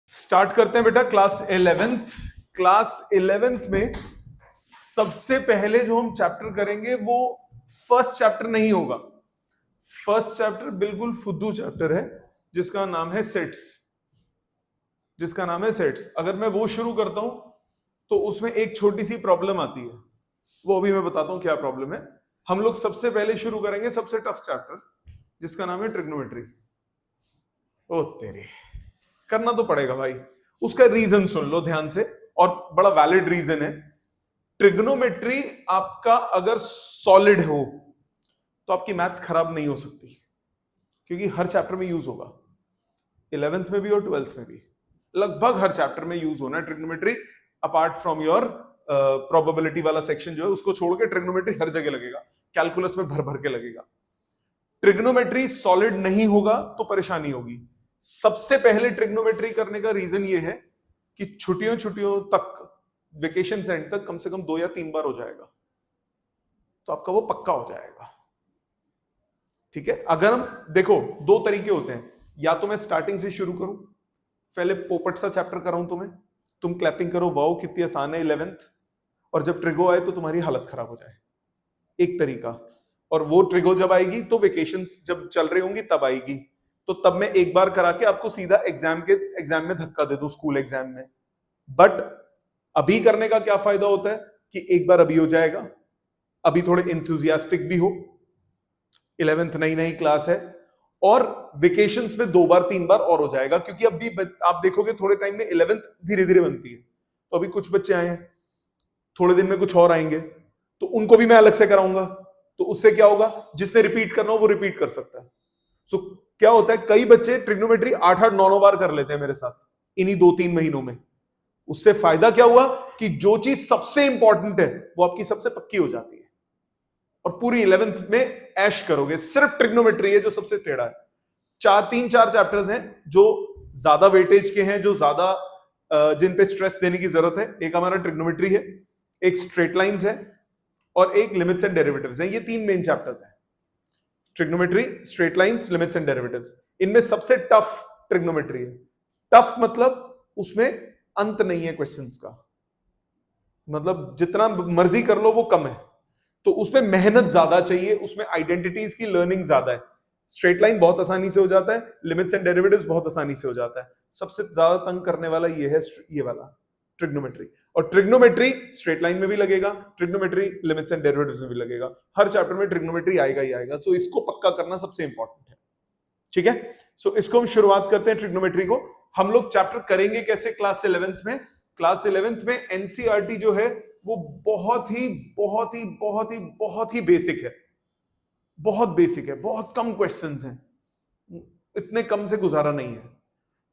Start करते हैं बेटा क्लास 11th। क्लास 11th में सबसे पहले जो हम चैप्टर करेंगे वो फर्स्ट चैप्टर नहीं होगा। फर्स्ट चैप्टर बिल्कुल फुद्दू चैप्टर है जिसका नाम है सेट्स। अगर मैं वो शुरू करता हूं तो उसमें एक छोटी सी प्रॉब्लम आती है, वो अभी मैं बताता हूं क्या प्रॉब्लम है। हम लोग सबसे पहले शुरू करेंगे सबसे टफ चैप्टर जिसका नाम है ट्रिग्नोमेट्री। ओ तेरे, करना तो पड़ेगा भाई। उसका रीजन सुन लो ध्यान से, और बड़ा वैलिड रीजन है। ट्रिग्नोमेट्री आपका अगर सॉलिड हो तो आपकी मैथ्स खराब नहीं हो सकती, क्योंकि हर चैप्टर में यूज होगा। 11th में भी और 12th में भी लगभग हर चैप्टर में यूज होना है trigonometry. Apart from your probability वाला सेक्शन जो है उसको छोड़ के ट्रिग्नोमेट्री हर जगह लगेगा, कैलकुलस में भर भर के लगेगा। ट्रिग्नोमेट्री सॉलिड नहीं होगा तो परेशानी होगी। सबसे पहले ट्रिग्नोमेट्री करने का रीजन ये है कि छुट्टियों तक, वेकेशन एंड तक कम से कम 2 या 3 बार हो जाएगा, तो आपका वो पक्का हो जाएगा। ठीक है, अगर हम देखो 2 तरीके होते हैं, या तो मैं स्टार्टिंग से शुरू करूं, पहले पोपट सा चैप्टर कराऊं तुम्हें, तुम क्लैपिंग करो वाओ कितनी आसान है 11th, और जब ट्रिगो आए तो तुम्हारी हालत खराब हो जाए। एक तरीका, और वो ट्रिगो जब आएगी तो वेकेशंस जब चल रही होंगी तब आएगी, तो तब मैं एक बार करा के आपको सीधा एग्जाम में धक्का दे दूं, स्कूल एग्जाम में। बट अभी करने का क्या फायदा होता है कि एक बार अभी हो जाएगा, अभी थोड़े इंथुजियास्टिक भी हो, 11th नई क्लास है, और वेकेशंस में 2 बार 3 बार और हो जाएगा, क्योंकि अभी आप देखोगे थोड़े टाइम में 11th धीरे धीरे बनती है। तो अभी कुछ बच्चे आए हैं, थोड़े दिन में कुछ और आएंगे, तो उनको भी मैं अलग से कराऊंगा। तो उससे क्या होगा, जिसने रिपीट करना हो वो रिपीट कर सकता है। सो क्या होता है, कई बच्चे ट्रिग्नोमेट्री 8-8 9 बार कर लेते हैं मेरे साथ इन्हीं 2-3 महीनों में। उससे फायदा क्या हुआ कि जो चीज सबसे इंपॉर्टेंट है वो आपकी सबसे पक्की हो जाती है, और पूरी 11th में ऐश करोगे। सिर्फ ट्रिग्नोमेट्री है जो सबसे टेढ़ा है। 3-4 चैप्टर्स हैं जो ज्यादा वेटेज के हैं, जो ज्यादा जिन पे स्ट्रेस देने की जरूरत है। एक हमारा ट्रिग्नोमेट्री है, एक स्ट्रेट लाइंस है, और एक लिमिट्स एंड डेरिवेटिव्स है। ये 3 मेन चैप्टर्स हैं, trigonometry, straight lines, limits and derivatives. इनमें सबसे टफ ट्रिग्नोमेट्री है। टफ मतलब उसमें अंत नहीं है क्वेश्चंस का, मतलब जितना मर्जी कर लो वो कम है, तो उसमें मेहनत ज्यादा चाहिए, उसमें आइडेंटिटीज की लर्निंग ज्यादा है। स्ट्रेट लाइन बहुत आसानी से हो जाता है, लिमिट्स एंड डेरिवेटिव्स बहुत आसानी से हो जाता है। सबसे ज्यादा तंग करने वाला ये है, ये वाला ट्रिग्नोमेट्री। और ट्रिग्नोमेट्री स्ट्रेट लाइन में भी लगेगा, ट्रिग्नोमेट्री लिमिट्स एंड डेरिवेटिव्स में भी लगेगा। हर चैप्टर में ट्रिग्नोमेट्री आएगा ही आएगा, तो इसको पक्का करना सबसे इंपॉर्टेंट है। ठीक है, सो इसको हम शुरुआत करते हैं ट्रिग्नोमेट्री को। हम लोग चैप्टर करेंगे कैसे क्लास 11th में? क्लास 11th में एनसीईआरटी जो है वो बहुत ही बेसिक है, बहुत बेसिक है, बहुत कम क्वेश्चंस हैं, इतने कम से गुजारा नहीं है।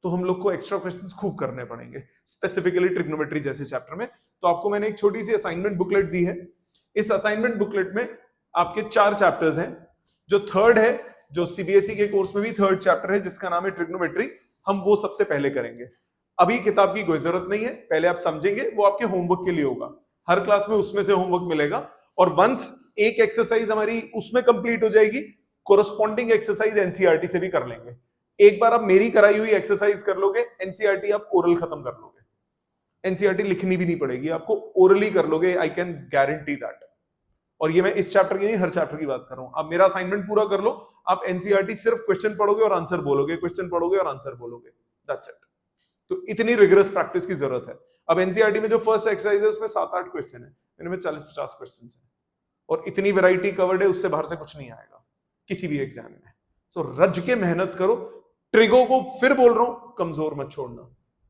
तो हम लोग को एक्स्ट्रा क्वेश्चंस खूब करने पड़ेंगे, स्पेसिफिकली ट्रिग्नोमेट्री जैसे चैप्टर में। तो आपको मैंने एक छोटी सी असाइनमेंट बुकलेट दी है। इस असाइनमेंट बुकलेट में आपके 4 चैप्टर्स हैं। जो थर्ड है, जो सीबीएसई के कोर्स में भी थर्ड चैप्टर है जिसका नाम है ट्रिग्नोमेट्री, हम वो सबसे पहले करेंगे। अभी किताब की कोई जरूरत नहीं है, पहले आप समझेंगे, वो आपके होमवर्क के लिए होगा। हर क्लास में उसमें से होमवर्क मिलेगा, और वंस एक एक्सरसाइज हमारी उसमें कंप्लीट हो जाएगी, कोरस्पॉन्डिंग एक्सरसाइज एनसीईआरटी से भी कर लेंगे। एक बार आप मेरी कराई हुई एक्सरसाइज कर लोगे, एनसीईआरटी आप ओरल खत्म कर लोगे। एनसीईआरटी लिखनी भी नहीं पड़ेगी आपको, ओरली कर लोगे, आई कैन गारंटी दैट। और ये मैं इस चैप्टर की नहीं, हर चैप्टर की बात कर रहा हूं। आप मेरा असाइनमेंट पूरा कर लो, आप एनसीईआरटी सिर्फ क्वेश्चन पढ़ोगे और आंसर बोलोगे, क्वेश्चन पढ़ोगे और आंसर बोलोगे, दैट्स इट। तो इतनी रिगरस प्रैक्टिस की जरूरत है। अब एनसीईआरटी में जो फर्स्ट एक्सरसाइज है उसमें 7-8 क्वेश्चन है, इनमें 40-50 क्वेश्चन है, और इतनी वैरायटी कवर्ड है, उससे बाहर से कुछ नहीं आएगा किसी भी एग्जाम में। सो रज के मेहनत करो। ट्रिगो को फिर बोल रहा हूं, कमजोर मत छोड़ना,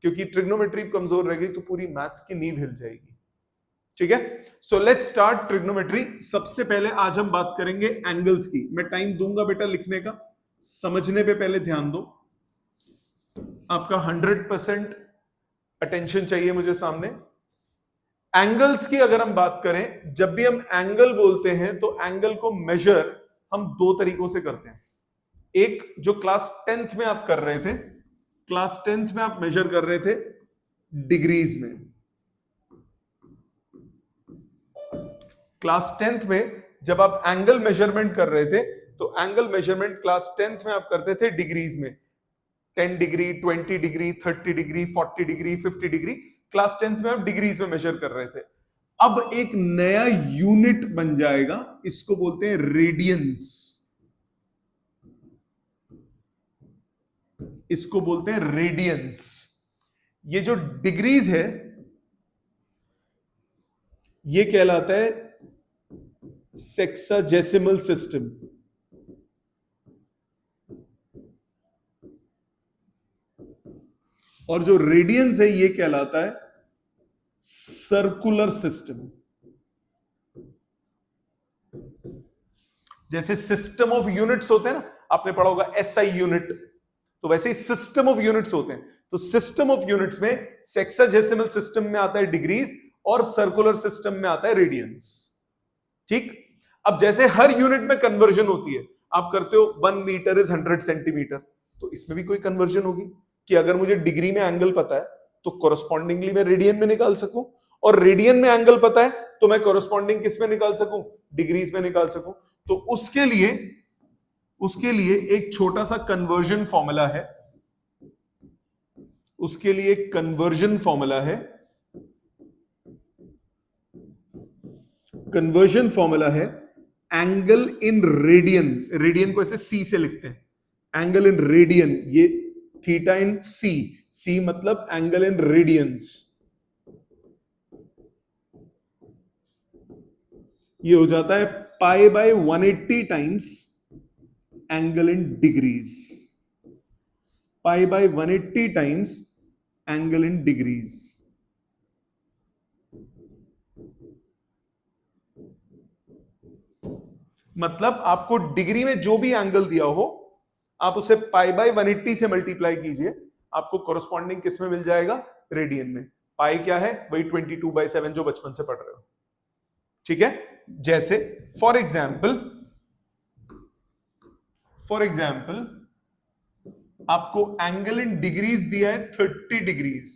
क्योंकि ट्रिग्नोमेट्री कमजोर रह गई तो पूरी मैथ्स की नींव हिल जाएगी। ठीक है, सो लेट्स स्टार्ट ट्रिग्नोमेट्री। सबसे पहले आज हम बात करेंगे एंगल्स की। मैं टाइम दूंगा बेटा लिखने का, समझने पे पहले ध्यान दो। आपका 100% अटेंशन चाहिए मुझे सामने। एंगल्स की अगर हम बात करें, जब भी हम एंगल बोलते हैं तो एंगल को मेजर हम 2 तरीकों से करते हैं। एक जो क्लास 10th में आप कर रहे थे, क्लास 10th में आप मेजर कर रहे थे डिग्रीज में। क्लास 10th में जब आप एंगल मेजरमेंट कर रहे थे तो एंगल मेजरमेंट क्लास 10th में आप करते थे डिग्रीज में। 10 degree, 20 degree, 30 degree, 40 degree, 50 degree. Class 10th में हम डिग्रीज में मेजर कर रहे थे। अब एक नया यूनिट बन जाएगा, इसको बोलते हैं रेडियंस। इसको बोलते हैं रेडियंस। ये जो डिग्रीज है ये कहलाता है सेक्साजेसिमल सिस्टम। और जो रेडियंस है ये कहलाता है सर्कुलर सिस्टम। जैसे सिस्टम ऑफ यूनिट्स होते हैं ना, आपने पढ़ा होगा एसआई यूनिट, तो वैसे ही सिस्टम ऑफ यूनिट्स होते हैं। तो सिस्टम ऑफ यूनिट्स में सेक्साजेसिमल सिस्टम में आता है डिग्रीज और सर्कुलर सिस्टम में आता है रेडियंस। ठीक। अब जैसे हर यूनिट में कन्वर्जन होती है, आप करते हो 1 मीटर इज 100 सेंटीमीटर, तो इसमें भी कोई कन्वर्जन होगी कि अगर मुझे डिग्री में एंगल पता है तो कोरस्पॉन्डिंगली मैं रेडियन में निकाल सकूं, और रेडियन में एंगल पता है तो मैं कोरस्पॉन्डिंग किस में निकाल सकूं, डिग्रीज में निकाल सकूं। तो उसके लिए एक छोटा सा कन्वर्जन फॉर्मूला है, उसके लिए कन्वर्जन फॉर्मूला है, कन्वर्जन फॉर्मूला है एंगल इन रेडियन। रेडियन को ऐसे सी से लिखते हैं, एंगल इन रेडियन, ये थीटा इन सी, सी मतलब एंगल इन रेडियंस। ये हो जाता है pi by 180 times angle in degrees, pi by 180 times angle in degrees. मतलब आपको डिग्री में जो भी एंगल दिया हो आप उसे पाई बाय 180 से मल्टीप्लाई कीजिए, आपको कोरस्पॉन्डिंग किस में मिल जाएगा, रेडियन में। पाई क्या है, वही 22/7 जो बचपन से पढ़ रहे हो। ठीक है। जैसे फॉर एग्जाम्पल आपको एंगल इन डिग्रीज दिया है 30 डिग्रीज,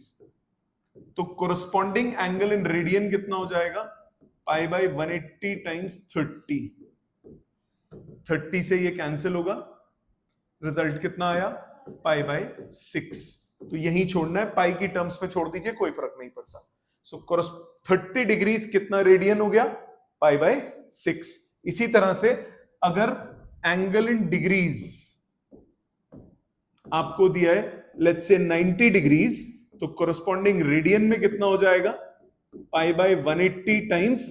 तो कोरस्पॉन्डिंग एंगल इन रेडियन कितना हो जाएगा, पाई बाय 180 टाइम्स 30। 30 से ये कैंसिल होगा, रिजल्ट कितना आया, पाई बाय 6। तो यही छोड़ना है, पाई की टर्म्स में छोड़ दीजिए, कोई फर्क नहीं पड़ता। सो 30 डिग्रीज कितना रेडियन हो गया, पाई बाय 6। इसी तरह से अगर एंगल इन डिग्रीज आपको दिया है लेट्स से 90 डिग्रीज, तो कोरस्पॉन्डिंग रेडियन में कितना हो जाएगा, पाई बाय 180 टाइम्स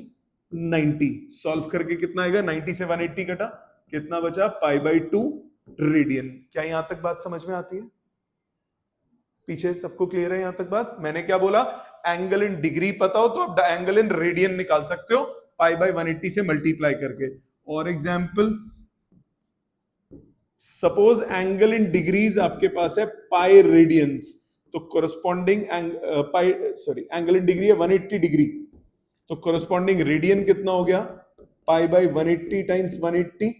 90। सॉल्व करके कितना आएगा, 90 से 180 कटा, कितना बचा, पाई बाय 2 रेडियन। क्या यहां तक बात समझ में आती है? पीछे सबको क्लियर है यहां तक बात? मैंने क्या बोला, एंगल इन डिग्री पता हो तो आप एंगल इन रेडियन निकाल सकते हो पाई बाय 180 से मल्टीप्लाई करके। और example, suppose angle in degrees आपके पास है पाई रेडियंस, तो कोरस्पॉन्डिंग एंगल इन डिग्री है 180 डिग्री, तो कोरस्पॉन्डिंग रेडियन कितना हो गया, पाई बाय 180 टाइम्स 180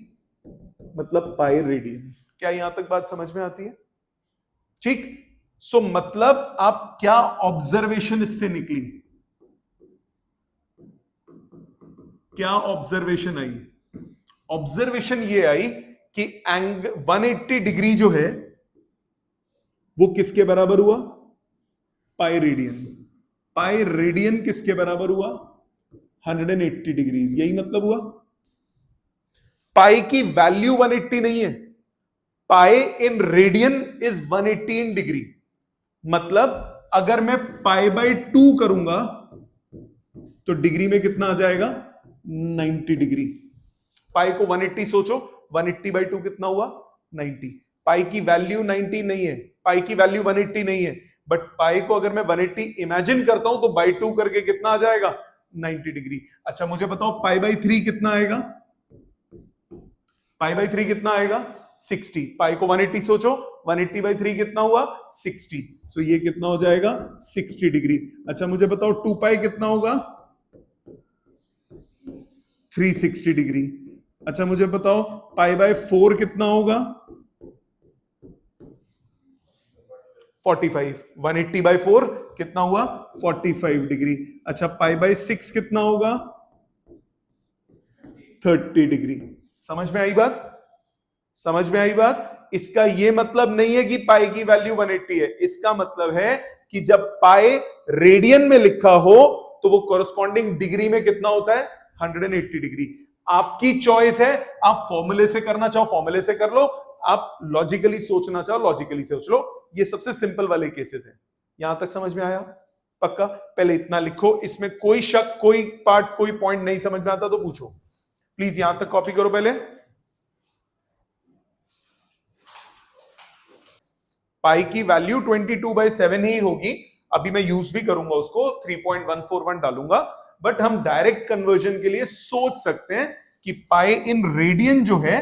मतलब पाई रेडियन। क्या यहां तक बात समझ में आती है? ठीक। सो मतलब आप क्या ऑब्जर्वेशन इससे निकली, क्या ऑब्जर्वेशन आई? ऑब्जर्वेशन ये आई कि एंगल 180 डिग्री जो है वो किसके बराबर हुआ, पाई रेडियन। पाई रेडियन किसके बराबर हुआ, 180 डिग्रीज। यही मतलब हुआ। पाई की वैल्यू 180 नहीं है, pi in radian is 180 in degree. मतलब अगर मैं पाई बाय 2 करूंगा तो डिग्री में कितना आ जाएगा, 90 डिग्री। पाई को 180 सोचो, 180 बाय 2 कितना हुआ, 90। पाई की वैल्यू 90 नहीं है, पाई की वैल्यू 180 नहीं है, बट पाई को अगर मैं 180 इमेजिन करता हूं तो बाय 2 करके कितना आ जाएगा, 90 डिग्री। अच्छा मुझे बताओ पाई बाय 3 कितना आएगा, पाई बाय 3 कितना आएगा, 60। पाई को 180 सोचो, 180 बाय 3 कितना हुआ, 60। सो ये कितना हो जाएगा, 60 डिग्री। अच्छा मुझे बताओ 2 पाई कितना होगा, 360 डिग्री। अच्छा मुझे बताओ पाई बाय 4 कितना होगा, 45। 180 बाय 4 कितना हुआ, 45 डिग्री। अच्छा पाई बाय 6 कितना होगा, 30 डिग्री। समझ में आई बात? समझ में आई बात? इसका ये मतलब नहीं है कि पाई की वैल्यू 180 है, इसका मतलब है कि जब पाई रेडियन में लिखा हो तो वो कॉरस्पॉन्डिंग डिग्री में कितना होता है, 180 डिग्री। आपकी चॉइस है, आप फॉर्मूले से करना चाहो फॉर्मूले से कर लो, आप लॉजिकली सोचना चाहो लॉजिकली सोच लो। ये सबसे सिंपल वाले केसेस है। यहां तक समझ में आया? पक्का? पहले इतना लिखो, इसमें कोई शक, कोई पार्ट, कोई पॉइंट नहीं समझ में आता तो पूछो प्लीज। यहां तक कॉपी करो पहले। पाई की वैल्यू 22/7 ही होगी। अभी मैं यूज भी करूंगा उसको, 3.141 डालूंगा, बट हम डायरेक्ट कन्वर्जन के लिए सोच सकते हैं कि पाई इन रेडियन जो है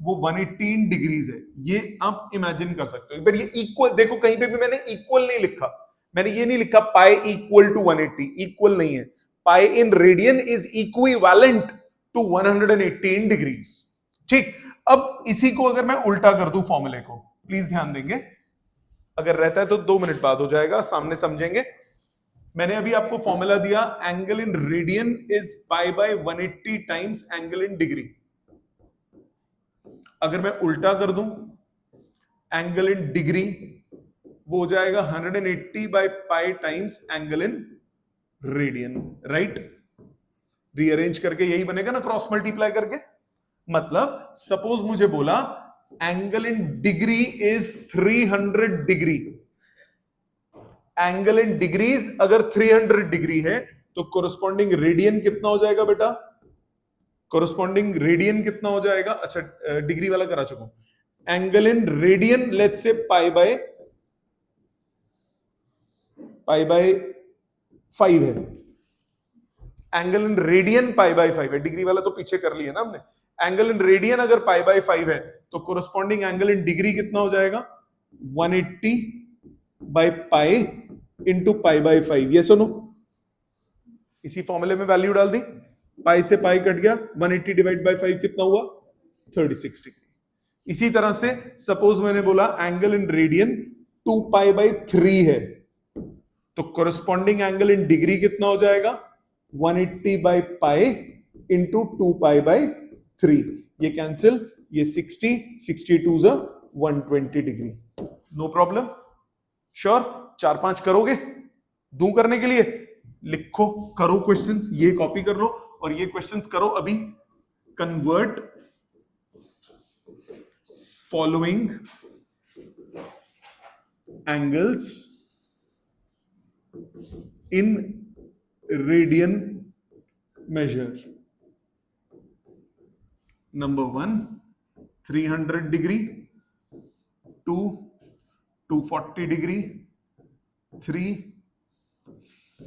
वो 118 डिग्रीज है। ये आप इमेजिन कर सकते हो। पर ये इक्वल, देखो कहीं पे भी मैंने इक्वल नहीं लिखा, मैंने ये नहीं लिखा पाई इक्वल टू 180, इक्वल नहीं है। Pi in radian is equivalent to 118 degrees. ठीक, अब इसी को अगर मैं उल्टा कर दूं फॉर्मूले को, प्लीज ध्यान देंगे, अगर रहता है तो 2 मिनट बाद हो जाएगा, सामने समझेंगे। मैंने अभी आपको फॉर्मूला दिया, angle in radian is pi by 180 times angle in degree. अगर मैं उल्टा कर दूं एंगल इन डिग्री, वो हो जाएगा 180 by pi times angle in radian, right? Rearrange करके यही बनेगा ना, क्रॉस मल्टीप्लाई करके। मतलब सपोज मुझे बोला angle in degree is 300 degree. Angle in degrees अगर 300 डिग्री है तो कोरस्पॉन्डिंग रेडियन कितना हो जाएगा बेटा? कोरस्पॉन्डिंग रेडियन कितना हो जाएगा? अच्छा, डिग्री वाला करा चुका हूं। Angle in radian let's say pi by 5 है। Angle in radian pi by 5 है, डिग्री वाला तो पीछे कर लिया ना हमने। एंगल इन रेडियन अगर पाई बाय 5 है तो कोरस्पॉन्डिंग एंगल इन डिग्री कितना हो जाएगा? 180 by pi into pi by 5। ये सुनो, इसी फॉर्मूले में वैल्यू डाल दी, पाई से पाई कट गया, 180 डिवाइड बाय 5 कितना हुआ? 36 डिग्री। इसी तरह से सपोज मैंने बोला angle in radian 2 pi bye 3 है, तो कोरस्पॉन्डिंग एंगल इन डिग्री कितना हो जाएगा? 180 by pi into 2 pi bye 3। ये कैंसिल, ये 60, 62 जा 120 डिग्री। No problem? श्योर? 4-5 करोगे? दूं करने के लिए? लिखो, करो क्वेश्चंस, ये कॉपी कर लो और ये क्वेश्चंस करो अभी। Convert following angles in radian measure. Number 1 300 degree, 2 240 degree, 3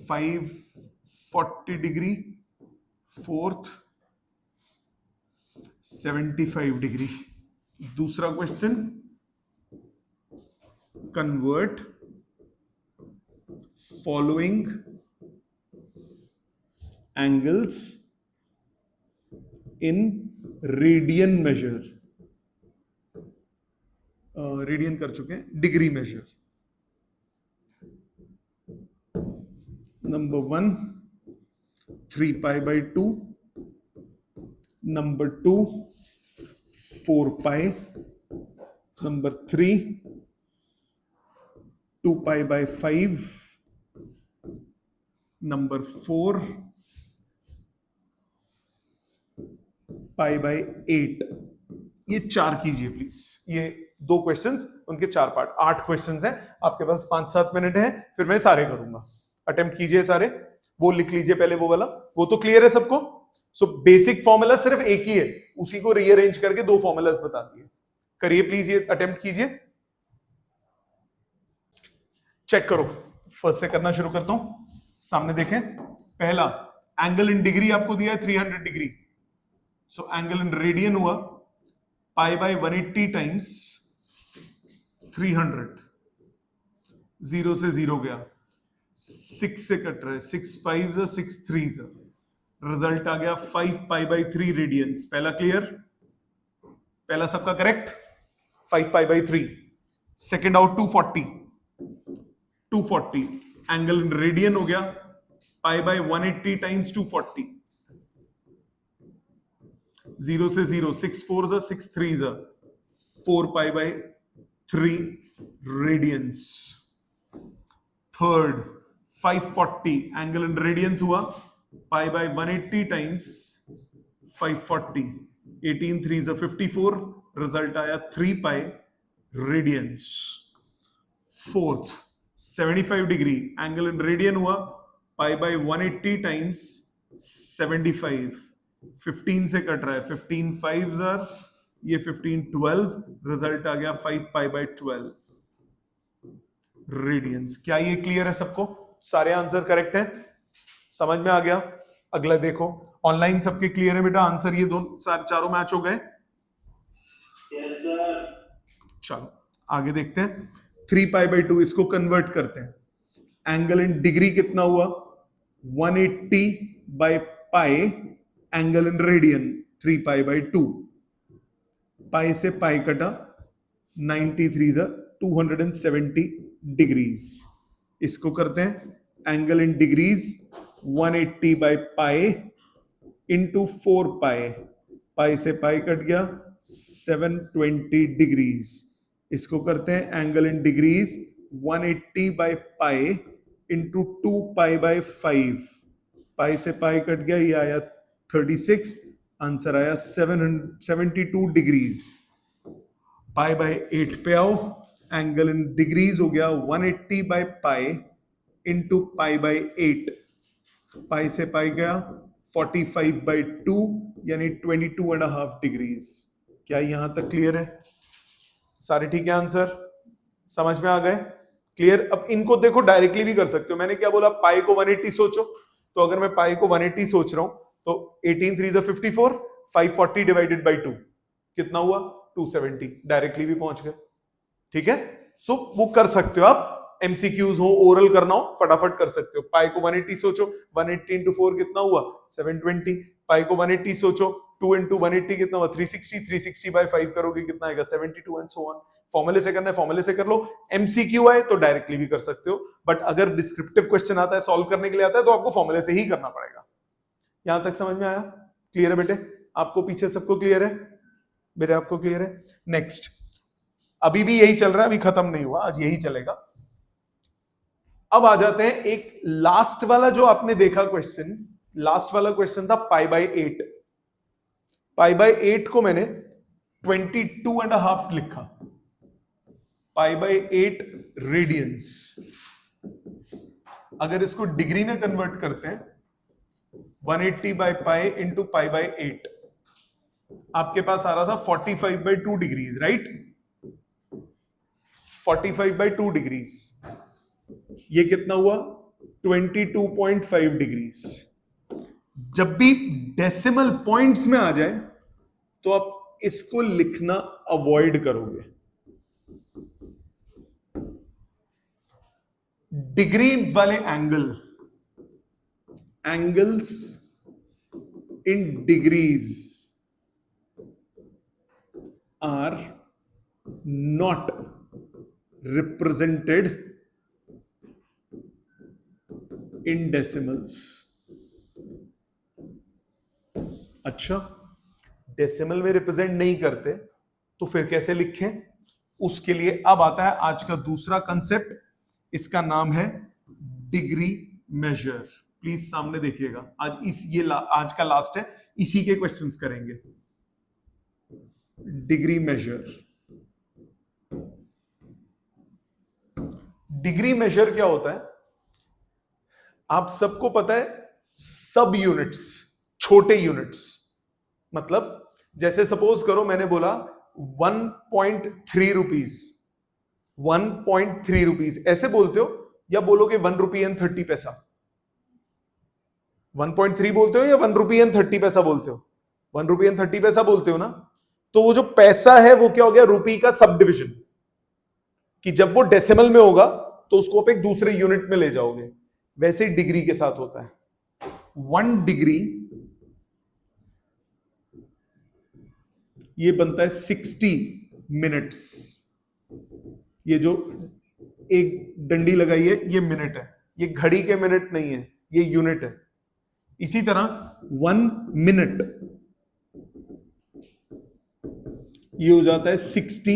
540 degree, 4th 75 degree. दूसरा question, convert following angles in radian measure. Radian कर चुके हैं, degree measure. Number 1 3 pi by 2, number 2 4 pi, number 3 2 pi by 5, number 4 pi by 8। ये 4 कीजिए please. ये 2 questions, उनके 4 part, 8 questions हैं आपके पास। 5-7 मिनट है, फिर मैं सारे करूंगा। अटेम्प्ट कीजिए सारे। वो लिख लीजिए पहले वो वाला, वो तो क्लियर है सबको। सो बेसिक फॉर्मूला सिर्फ एक ही है, उसी को रीअरेंज करके 2 फॉर्मूलाज बता दिए। करिए प्लीज, ये अटेम्प्ट कीजिए। चेक करो, फर्स्ट से करना शुरू करता हूं। सामने देखें, पहला एंगल इन डिग्री आपको दिया है 300 degree. So angle in radian हुआ पाई बाय 180 टाइम्स 300। 0 से 0 गया, 6 से कट रहा है, 6 5 6 3, रिजल्ट आ गया 5 पाई बाय 3 रेडियंस। पहला क्लियर? पहला सबका correct, 5 pi by 3। Second out 240 angle in radian हो गया पाई बाय 180 टाइम्स 240। 0 से 0, 6 4 6 3, 4 pi by 3 radians. Third 540 angle in radians हुआ pi by 180 times 540, 18 3 is 54, result आया 3 pi radians. Fourth 75 degree angle in radian हुआ pi by 180 times 75, 15 से cut रहा है, 15 5s are, ये 15 12, रिजल्ट आ गया 5 पाई बाई 12 रेडियंस। क्या ये क्लियर है सबको? सारे आंसर करेक्ट है, समझ में आ गया? अगला देखो, ऑनलाइन सबके क्लियर है बेटा आंसर? ये दोनों चारों मैच हो गए? Yes sir. चलो आगे देखते हैं। 3 पाई बाई 2 इसको कन्वर्ट करते हैं। एंगल इन डिग्री कितना हुआ? 180 by pi, angle in radian 3 pi by 2, पाई से पाई कटा, 93 is 270 डिग्रीज। इसको करते हैं angle in degrees 180 by pi into 4 पाई, पाई से पाई कट गया 720 डिग्रीज। इसको करते हैं angle in degrees 180 by pi into 2 pi by 5, पाई से पाई कट गया, ये आया 36, आंसर आया 772 डिग्रीज। पाई बाई 8 पे आओ, एंगल इन डिग्रीज हो गया 180 by pi into pi by 8, पाई से पाई गया 45 बाई 2 यानी 22.5 डिग्रीज। क्या यहां तक क्लियर है? सारे ठीक है आंसर? समझ में आ गए? क्लियर? अब इनको देखो डायरेक्टली भी कर सकते हो। मैंने क्या बोला? पाई को 180 सोचो, तो अगर मैं पाई को 180 सोच रहा हूं तो 18 3 is 54, 540 डिवाइडेड बाई 2 कितना हुआ? 270। डायरेक्टली भी पहुंच गए। ठीक है, सो वो कर सकते हो आप। एमसीक्यूज हो, ओरल करना हो, फटाफट कर सकते हो। पाई को 180 सोचो, 180 इंटू 4 कितना हुआ? 720। पाई को 180 सोचो, 2 इंटू 180 कितना हुआ? 360, 360 बाई 5 करोगे कितना आएगा? 72 एंड सो ऑन। फॉर्मूले से करना है, फॉर्मूले से कर लो। एमसीक्यू आए तो डायरेक्टली भी कर सकते हो, बट अगर डिस्क्रिप्टिव क्वेश्चन आता है, सॉल्व करने के लिए आता है, तो आपको फॉर्मूले से ही करना पड़ेगा। यहां तक समझ में आया? क्लियर है बेटे? आपको पीछे सबको क्लियर है बेटे? आपको क्लियर है? नेक्स्ट, अभी भी यही चल रहा है, अभी खत्म नहीं हुआ, आज यही चलेगा। अब आ जाते हैं एक लास्ट वाला जो आपने देखा क्वेश्चन। लास्ट वाला क्वेश्चन था पाई बाई 8। पाई बाई 8 को मैंने 22.5 लिखा। Pi by 8 radians. अगर इसको डिग्री में कन्वर्ट करते हैं, 180 by pi into pi by 8, आपके पास आ रहा था 45 by 2 degrees, right? 45 by 2 degrees, ये कितना हुआ? 22.5 डिग्रीज। जब भी डेसिमल पॉइंट्स में आ जाए तो आप इसको लिखना अवॉइड करोगे। डिग्री वाले angles in degrees are not represented in decimals. अच्छा, डेसिमल में रिप्रेजेंट नहीं करते तो फिर कैसे लिखें? उसके लिए अब आता है आज का दूसरा कंसेप्ट, इसका नाम है डिग्री मेजर। प्लीज सामने देखिएगा, आज का लास्ट है, इसी के क्वेश्चंस करेंगे। Degree major. डिग्री मेजर क्या होता है? आप सबको पता है, सब यूनिट्स, छोटे यूनिट्स, मतलब जैसे सपोज करो मैंने बोला 1.3 रुपीज, 1.3 रुपीज ऐसे बोलते हो, या बोलोगे 1 रुपी एंड 30 पैसा? 1.3 बोलते हो या 1 रुपी एंड 30 पैसा बोलते हो? 1 रुपी एंड 30 पैसा बोलते हो ना? तो वो जो पैसा है वो क्या हो गया? रुपी का सब डिविजन, कि जब वो डेसिमल में होगा तो उसको आप एक दूसरे यूनिट में ले जाओगे। वैसे ही डिग्री के साथ होता है। 1 डिग्री ये बनता है 60 मिनट्स। ये जो एक डंडी लगाई है ये मिनट है, ये घड़ी के मिनट नहीं है, ये यूनिट है। इसी तरह 1 मिनट ये हो जाता है 60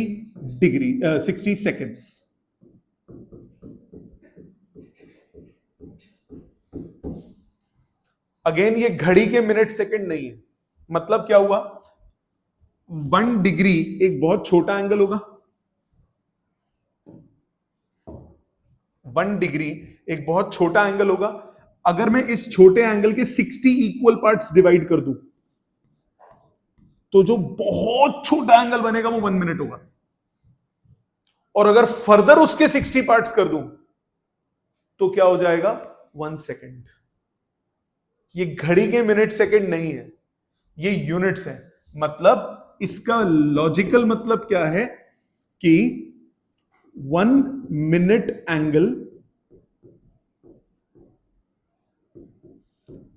डिग्री 60 सेकेंड्स। अगेन ये घड़ी के मिनट सेकंड नहीं है। मतलब क्या हुआ, 1 डिग्री एक बहुत छोटा एंगल होगा, 1 डिग्री एक बहुत छोटा एंगल होगा। अगर मैं इस छोटे एंगल के 60 इक्वल पार्ट्स डिवाइड कर दूं तो जो बहुत छोटा एंगल बनेगा वो 1 मिनट होगा। और अगर फर्दर उसके 60 पार्ट्स कर दूं तो क्या हो जाएगा, 1 सेकेंड। ये घड़ी के मिनट सेकेंड नहीं है, ये यूनिट्स है। मतलब इसका लॉजिकल मतलब क्या है कि 1 minute angle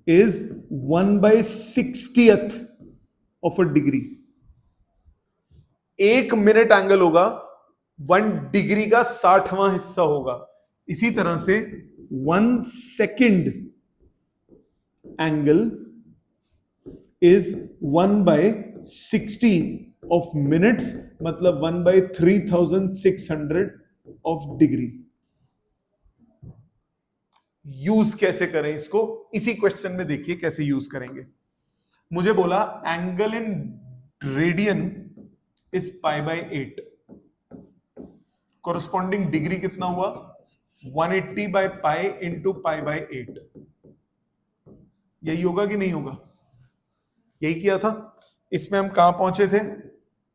is 1/60th of a degree। 1 minute angle होगा 1 डिग्री का 60वां हिस्सा होगा। इसी तरह से 1 second angle is 1/60 of minutes, मतलब 1/3600 of degree। यूज कैसे करें इसको, इसी क्वेश्चन में देखिए कैसे यूज करेंगे। मुझे बोला angle in radian is π/8, corresponding degree कितना हुआ, 180/π इंटू π/8। यही होगा कि नहीं होगा, यही किया था। इसमें हम कहां पहुंचे थे,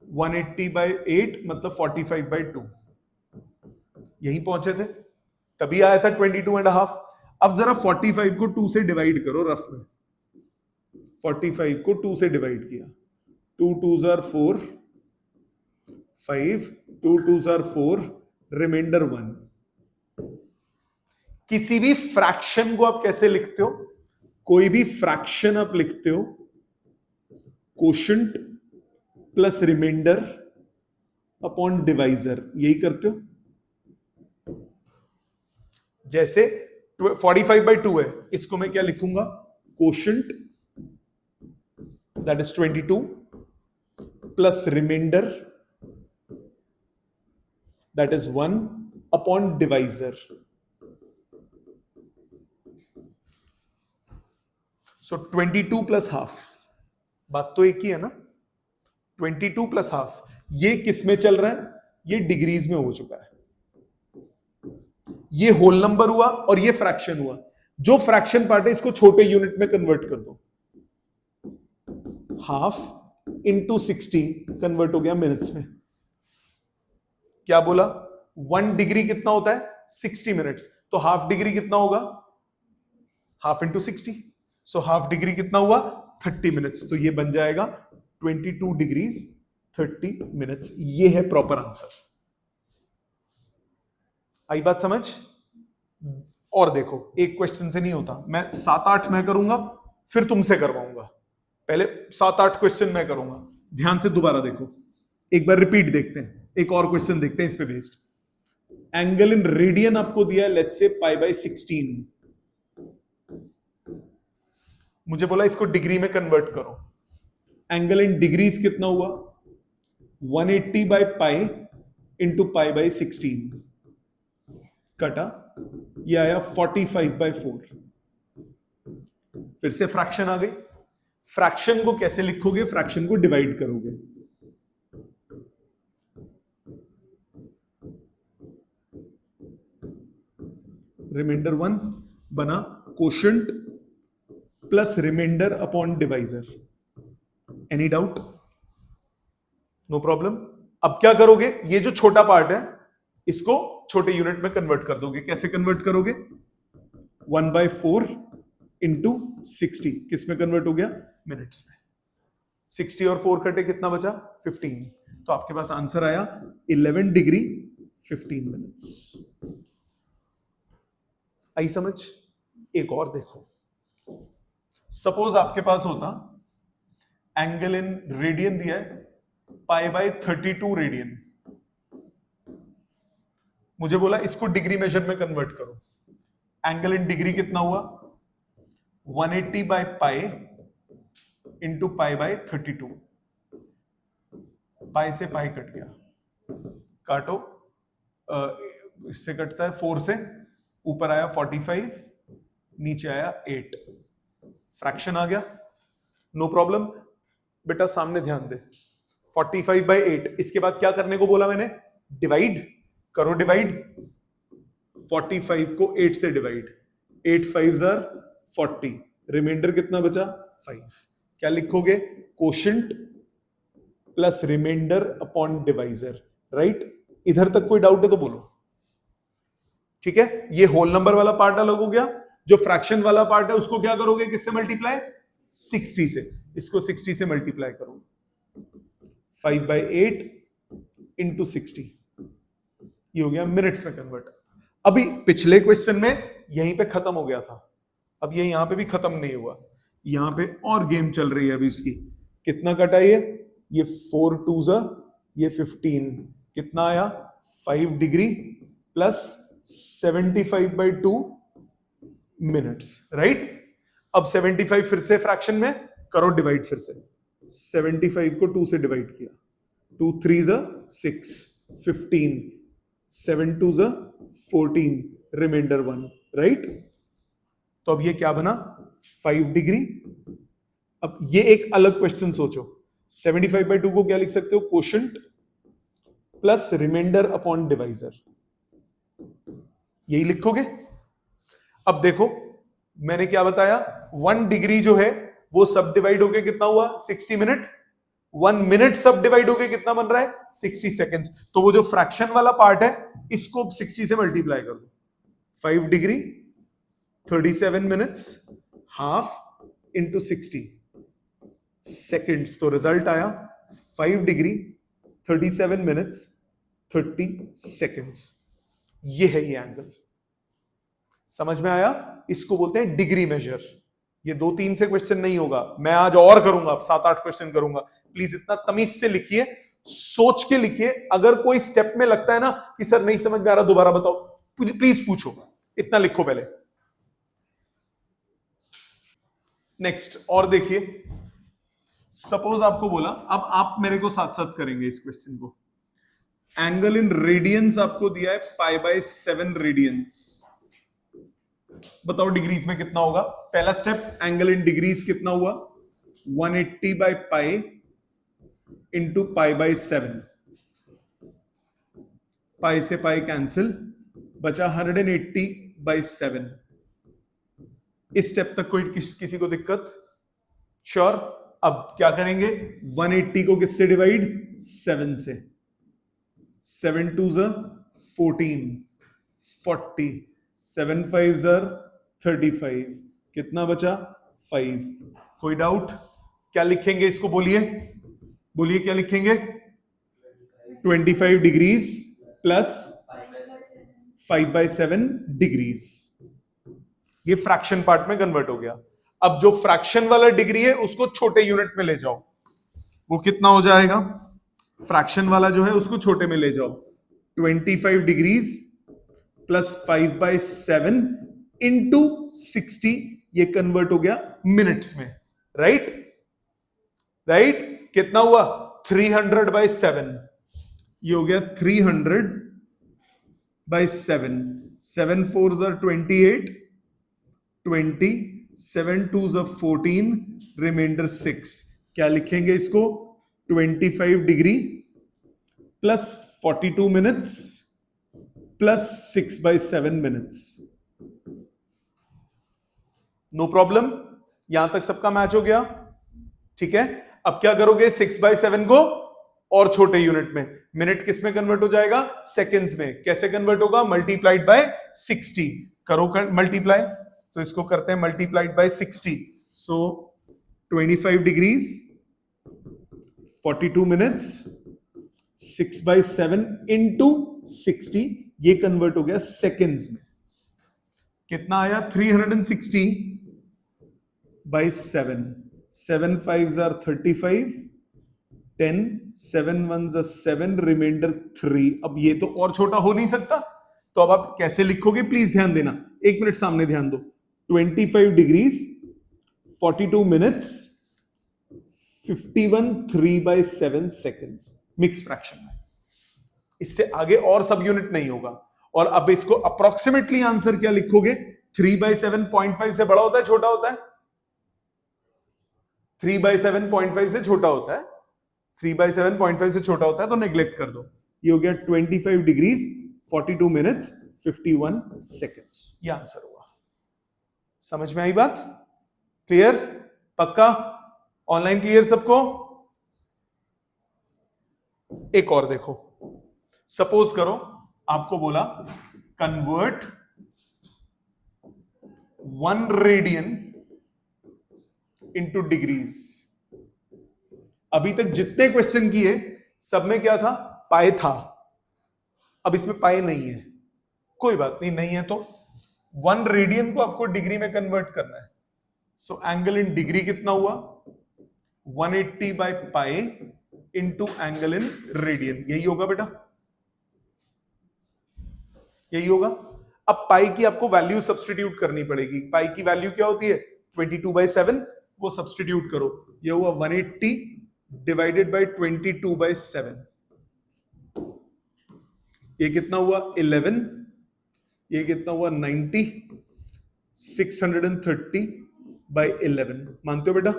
180/8 मतलब 45/2, यहीं पहुंचे थे, तभी आया था 22.5। अब जरा 45 को 2 से डिवाइड करो रफ में। 45 को 2 से डिवाइड किया, 2 2s are 4, 5 2 2s are 4, reminder 1। किसी भी फ्रैक्शन को आप कैसे लिखते हो, कोई भी फ्रैक्शन आप लिखते हो quotient plus remainder upon divisor, यही करते हो। जैसे 45/2 है, इसको मैं क्या लिखूंगा, quotient that is 22 plus remainder that is 1 upon divisor. So 22 plus half, बात तो एक ही है ना, 22 प्लस हाफ। ये किस में चल रहा है, ये डिग्रीज में हो चुका है। ये होल नंबर हुआ और ये फ्रैक्शन हुआ। जो फ्रैक्शन पार्ट है इसको छोटे यूनिट में कन्वर्ट कर दो, हाफ इंटू 60 कन्वर्ट हो गया मिनट्स में। क्या बोला, 1 डिग्री कितना होता है, 60 मिनट्स, तो हाफ डिग्री कितना होगा, half into 60। So half degree कितना हुआ, 30 मिनट्स। तो ये बन जाएगा 22 डिग्रीज 30 मिनट्स। ये है प्रॉपर आंसर। आई बात समझ। और देखो, एक क्वेश्चन से नहीं होता, मैं 7-8 मैं करूंगा फिर तुमसे करवाऊंगा। पहले 7-8 क्वेश्चन मैं करूंगा, ध्यान से दोबारा देखो, एक बार रिपीट देखते हैं, एक और क्वेश्चन देखते हैं इस पे बेस्ड। एंगल इन रेडियन आपको दिया है, लेट्स से π/16। मुझे बोला इसको डिग्री में कन्वर्ट करो। एंगल इन डिग्रीज कितना हुआ, 180/π इंटू π/16 कटा, ये आया 45/4। फिर से फ्रैक्शन आ गई। फ्रैक्शन को कैसे लिखोगे, फ्रैक्शन को डिवाइड करोगे। रिमाइंडर 1 बना quotient plus remainder upon divisor. Any doubt, no problem. अब क्या करोगे, ये जो छोटा पार्ट है इसको छोटे यूनिट में कन्वर्ट कर दोगे। कैसे कन्वर्ट करोगे, 1/4 इंटू 60, किस में कन्वर्ट हो गया, मिनट्स में। 60 और 4 कटे, कितना बचा, 15। तो आपके पास आंसर आया 11 डिग्री 15 मिनट्स। आई समझ। एक और देखो, सपोज आपके पास होता एंगल इन रेडियन दिया है π/32 रेडियन। मुझे बोला इसको डिग्री मेजर में कन्वर्ट करो। एंगल इन डिग्री कितना हुआ, 180/π इंटू π/32। पाई से पाई कट गया, काटो, इससे कटता है 4 से, ऊपर आया 45, नीचे आया 8, फ्रैक्शन आ गया, नो प्रॉब्लम। बेटा सामने ध्यान दे, 45/8, इसके बाद क्या करने को बोला मैंने, डिवाइड करो, डिवाइड 45 को 8 से डिवाइड, 8 5s are 40, रिमाइंडर कितना बचा 5, क्या लिखोगे, quotient plus remainder upon divisor, right. इधर तक कोई डाउट है तो बोलो, ठीक है। ये होल नंबर वाला पार्ट अलग हो गया, जो फ्रैक्शन वाला पार्ट है उसको क्या करोगे, किससे मल्टीप्लाई, 60 से, इसको 60 से मल्टीप्लाई करोगे, 5/8 इंटू 60, ये हो गया मिनट्स में कन्वर्ट। अभी पिछले क्वेश्चन में यहीं पे खत्म हो गया था, अब ये यहां पे भी खत्म नहीं हुआ, यहां पे और गेम चल रही है अभी इसकी। कितना कटा ये 4 2s, ये 15, कितना आया 5 डिग्री प्लस 75/2 मिनट्स, राइट। अब 75 फिर से फ्रैक्शन में करो, डिवाइड फिर से, 75 को 2 से डिवाइड किया, 2 3s 6, 15, 7 2s 14, रिमाइंडर 1, राइट। तो अब ये क्या बना 5 डिग्री। अब ये एक अलग क्वेश्चन सोचो, 75/2 को क्या लिख सकते हो, quotient plus remainder upon divisor, यही लिखोगे। अब देखो मैंने क्या बताया, 1 डिग्री जो है वो सब डिवाइड होके कितना हुआ 60 मिनट, 1 मिनट सब डिवाइड होके कितना बन रहा है 60 सेकेंड्स। तो वो जो फ्रैक्शन वाला पार्ट है इसको 60 से मल्टीप्लाई कर दो, 5 degree 37 minutes half into 60 seconds, तो रिजल्ट आया 5 डिग्री 37 मिनट्स 30 सेकेंड्स। ये है ये एंगल, समझ में आया। इसको बोलते हैं डिग्री मेजर। ये 2-3 से क्वेश्चन नहीं होगा, मैं आज और करूंगा, अब 7-8 क्वेश्चन करूंगा। प्लीज इतना तमीज से लिखिए, सोच के लिखिए। अगर कोई स्टेप में लगता है ना कि सर नहीं समझ में आ रहा, दोबारा बताओ, प्लीज पूछो, इतना लिखो पहले। नेक्स्ट और देखिए, सपोज आपको बोला, अब आप मेरे को साथ साथ करेंगे इस क्वेश्चन को। एंगल इन रेडियंस आपको दिया है π/7 रेडियंस, बताओ डिग्रीज में कितना होगा। पहला स्टेप, एंगल इन डिग्रीज कितना हुआ 180/π इंटू π/7, पाई से पाई कैंसिल, बचा 180/7। इस स्टेप तक कोई किसी को दिक्कत, श्योर। अब क्या करेंगे, 180 को किससे डिवाइड, 7 से, 7 2s 14, 40, 7 5s 35, कितना बचा 5। कोई डाउट, क्या लिखेंगे इसको, बोलिए बोलिए क्या लिखेंगे, 25 डिग्रीज प्लस 5/7 डिग्रीज। ये फ्रैक्शन पार्ट में कन्वर्ट हो गया। अब जो फ्रैक्शन वाला डिग्री है उसको छोटे यूनिट में ले जाओ, वो कितना हो जाएगा, फ्रैक्शन वाला जो है उसको छोटे में ले जाओ, 25 डिग्रीज प्लस 5/7 इंटू 60, ये कन्वर्ट हो गया मिनट्स में, राइट राइट। कितना हुआ 300/7, ये हो गया 300/7, 7 4s 28, 20, 7 2s 14, रिमाइंडर 6। क्या लिखेंगे इसको, 25 degree plus 42 minutes plus 6/7 minutes. No problem, यहां तक सबका मैच हो गया, ठीक है। अब क्या करोगे, 6/7 को और छोटे यूनिट में, मिनट किस में कन्वर्ट हो जाएगा, सेकेंड्स में। कैसे कन्वर्ट होगा, मल्टीप्लाइड बाय 60 करो, मल्टीप्लाई, तो इसको करते हैं multiplied by 60। So 25 degrees 42 minutes 6/7 into 60, ये कन्वर्ट हो गया सेकेंड्स में। कितना आया 360/7, 7 5s 35, 10, 7 1s 7, रिमाइंडर 3। अब ये तो और छोटा हो नहीं सकता, तो अब आप कैसे लिखोगे, प्लीज ध्यान देना, 1 मिनट सामने ध्यान दो। 25 degrees 42 minutes 51 3/7 seconds, mix fraction में। इससे आगे और सब यूनिट नहीं होगा। और अब इसको अप्रोक्सीमेटली आंसर क्या लिखोगे? 3/7 0.5 से बड़ा होता है, छोटा होता है? 3/7 0.5 से छोटा होता है। 3/7 0.5 से छोटा होता है तो नेग्लेक्ट कर दो। ये हो गया 25 डिग्रीज 42 मिनट्स 51 सेकेंड्स। ये आंसर हुआ। समझ में आई बात? क्लियर? पक्का? ऑनलाइन क्लियर सबको? एक और देखो, सपोज करो आपको बोला कन्वर्ट 1 रेडियन इंटू डिग्रीज। अभी तक जितने क्वेश्चन किए सब में क्या था? पाई था। अब इसमें पाई नहीं है, कोई बात नहीं, नहीं है तो 1 रेडियन को आपको डिग्री में कन्वर्ट करना है। सो एंगल इन डिग्री कितना हुआ? 180 by pi into angle in radian. यही होगा बेटा, यही होगा। अब पाई की आपको वैल्यू सब्स्टिट्यूट करनी पड़ेगी। पाई की वैल्यू क्या होती है? 22/7। वो सब्स्टिट्यूट करो। ये हुआ 180 डिवाइडेड बाय 22/7। ये कितना हुआ? 11। ये कितना हुआ? 90। 630/11। मानते हो बेटा?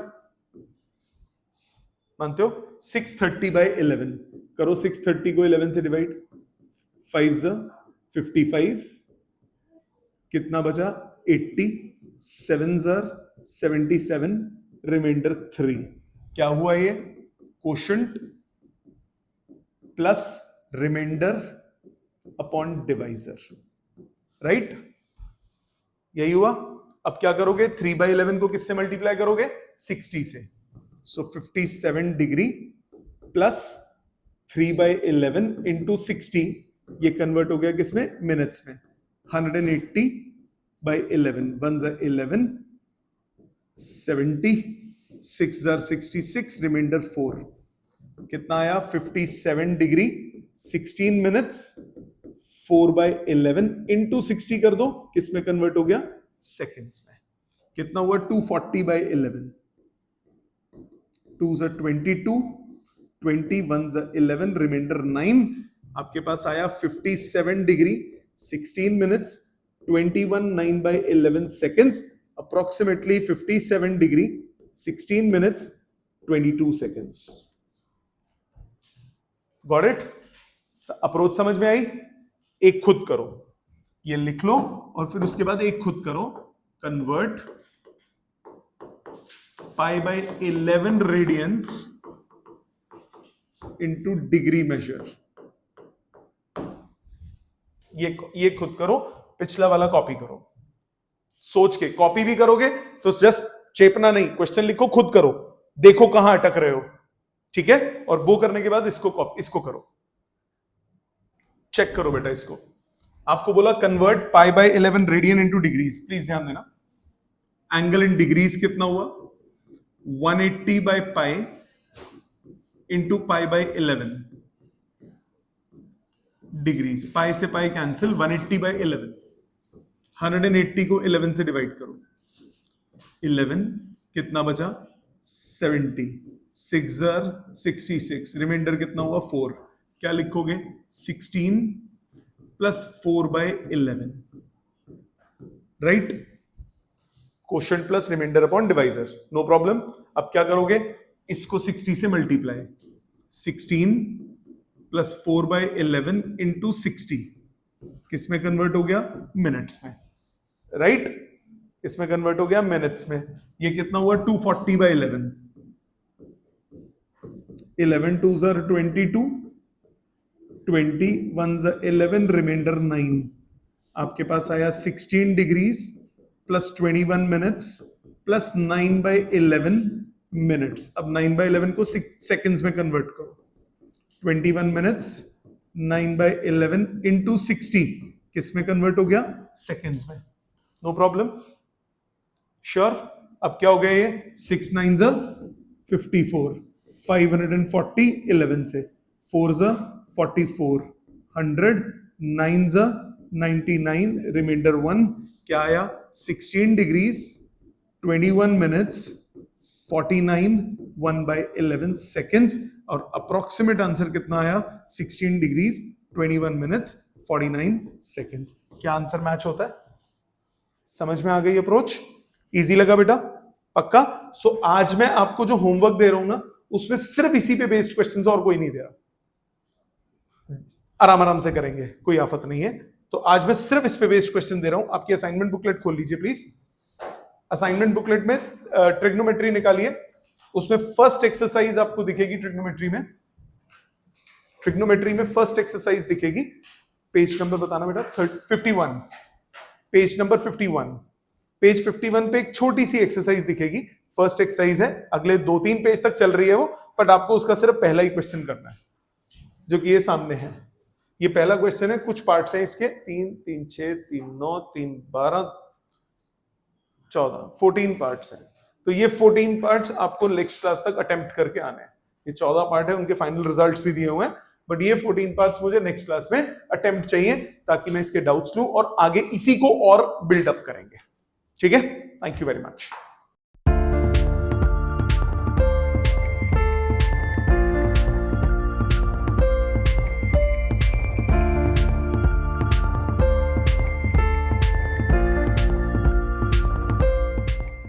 मानते हो? 630/11 करो। 630 को 11 से डिवाइड। 5 55। कितना बचा? 80। 7 77। रिमाइंडर 3। क्या हुआ ये? Quotient plus remainder upon divisor, right? यही हुआ। अब क्या करोगे? 3/11 को किससे मल्टीप्लाई करोगे? 60 से। सो 57 डिग्री प्लस 3/11 इंटू 60। ये कन्वर्ट हो गया किसमें? मिनट्स में। 180/11 1 11 70 6 66 रिमाइंडर 4। कितना आया? 57 डिग्री 16 मिनट्स 4/11 इंटू 60 कर दो, किसमें कन्वर्ट हो गया? सेकेंड्स में। कितना हुआ? 240/11। 2 22 20 1 11 रिमाइंडर 9। आपके पास आया 57 degree 16 minutes 21 9/11 seconds. Approximately 57 degree 16 minutes 22 seconds. Got it? Approach समझ में आई? एक खुद करो, ये लिख लो और फिर उसके बाद एक खुद करो। Convert π/11 radians into degree measure. ये खुद करो, पिछला वाला कॉपी करो। सोच के कॉपी भी करोगे तो जस्ट चेपना नहीं, क्वेश्चन लिखो, खुद करो, देखो कहां अटक रहे हो, ठीक है? और वो करने के बाद इसको करो, चेक करो बेटा इसको। आपको बोला convert π/11 radian into degrees. Please ध्यान देना, एंगल इन डिग्रीज कितना हुआ? 180 by pi into π/11 degrees. Pi से पाई कैंसिल, 180/11। 180 को 11 से डिवाइड करो। 11 कितना बचा? 70। 6 66 रिमाइंडर कितना हुआ? 4। क्या लिखोगे? 16 plus 4/11, right? Quotient plus remainder upon divisor, no problem. अब क्या करोगे? इसको 60 से मल्टीप्लाई। 16 प्लस 4/11 इंटू 60 किसमें कन्वर्ट हो गया? मिनट्स में, राइट? इसमें कन्वर्ट हो गया मिनट्स में। ये कितना हुआ? 240/11। 11 2 22, 20 1 11 रिमाइंडर 9। आपके पास आया 16 degrees plus 21 minutes plus 9/11 minutes. अब 9/11 को सेकेंड्स में कन्वर्ट करो। 21 मिनट्स 9/11 इंटू 60 किसमें कन्वर्ट हो गया? सेकेंड्स में, नो प्रॉब्लम, श्योर। अब क्या हो गया? ये 6 9 54, 540 11 से, 4 44, 100, 9 99 रिमाइंडर 1। क्या आया? 16 डिग्रीज 21 मिनट्स 49 1/11 सेकेंड्स। और अप्रोक्सीमेट आंसर कितना आया 16 डिग्रीज 21 मिनट्स 49 सेकेंड्स। क्या आंसर मैच होता है? समझ में आ गई अप्रोच? इजी लगा बेटा? पक्का? सो आज मैं आपको जो होमवर्क दे रहा हूं ना उसमें सिर्फ इसी पे बेस्ड क्वेश्चंस, और कोई नहीं दे रहा। आराम आराम से करेंगे, कोई आफत नहीं है। तो आज मैं सिर्फ इस पे बेस्ड क्वेश्चन दे रहा हूं। आपकी असाइनमेंट बुकलेट खोल लीजिए प्लीज। असाइनमेंट बुकलेट में ट्रिग्नोमेट्री निकालिए। उसमें फर्स्ट एक्सरसाइज आपको दिखेगी ट्रिग्नोमेट्री में। ट्रिग्नोमेट्री में फर्स्ट एक्सरसाइज दिखेगी। पेज नंबर बताना बेटा। 51, पेज नंबर 51। पेज 51 पे एक छोटी सी एक्सरसाइज दिखेगी। फर्स्ट एक्सरसाइज है, अगले 2-3 पेज तक चल रही है वो, बट आपको उसका सिर्फ पहला ही क्वेश्चन करना है, जो कि ये सामने है। ये पहला क्वेश्चन है। कुछ पार्ट्स हैं इसके, 3, 3, 6, 3, 9, 3, 12, 14, 14 पार्ट्स हैं। तो ये 14 पार्ट्स आपको नेक्स्ट क्लास तक अटेम्प्ट करके आने हैं। ये 14 पार्ट है, उनके फाइनल रिजल्ट्स भी दिए हुए हैं, बट ये 14 पार्ट्स मुझे नेक्स्ट क्लास में अटेम्प्ट चाहिए, ताकि मैं इसके डाउट्स लूं और आगे इसी को और बिल्डअप करेंगे। ठीक है? Thank you very much.